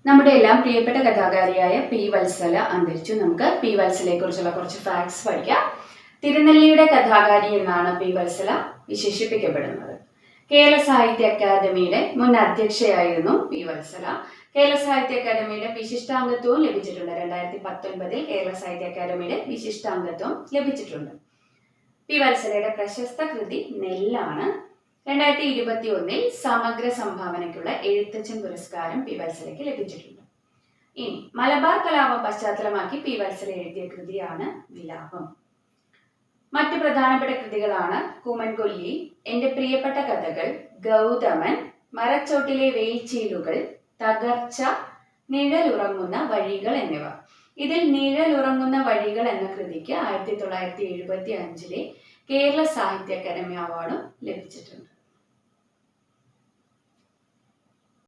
നമ്മുടെ എല്ലാം പ്രിയപ്പെട്ട കഥാകാരിയായ പി വത്സല അന്തരിച്ചു. നമുക്ക് പി വത്സലയെ കുറിച്ചുള്ള കുറച്ച് ഫാക്ട്സ് പഠിക്കാം. തിരുനെല്ലിയുടെ കഥാകാരി എന്നാണ് പി വത്സല വിശേഷിപ്പിക്കപ്പെടുന്നത്. കേരള സാഹിത്യ അക്കാദമിയുടെ മുൻ അധ്യക്ഷയായിരുന്നു പി വത്സല. കേരള സാഹിത്യ അക്കാദമിയുടെ വിശിഷ്ടാംഗത്വവും ലഭിച്ചിട്ടുണ്ട്. 2019 കേരള സാഹിത്യ അക്കാദമിയുടെ വിശിഷ്ടാംഗത്വം ലഭിച്ചിട്ടുണ്ട്. പി വത്സലയുടെ പ്രശസ്ത കൃതി നെല്ലാണ്. 2021 സമഗ്ര സംഭാവനയ്ക്കുള്ള എഴുത്തച്ഛൻ പുരസ്കാരം പി വത്സലയ്ക്ക് ലഭിച്ചിട്ടുണ്ട്. ഇനി മലബാർ കലാപം പശ്ചാത്തലമാക്കി പി വത്സല എഴുതിയ കൃതിയാണ് വിലാപം. മറ്റു പ്രധാനപ്പെട്ട കൃതികളാണ് കൂമൻകൊല്ലി, എന്റെ പ്രിയപ്പെട്ട കഥകൾ, ഗൗതമൻ, മരച്ചോട്ടിലെ വെയിൽച്ചീലുകൾ, തകർച്ച, നിഴലുറങ്ങുന്ന വഴികൾ എന്നിവ. ഇതിൽ നിഴലുറങ്ങുന്ന വഴികൾ എന്ന കൃതിക്ക് 1975 കേരള സാഹിത്യ അക്കാദമി അവാർഡും ലഭിച്ചിട്ടുണ്ട്.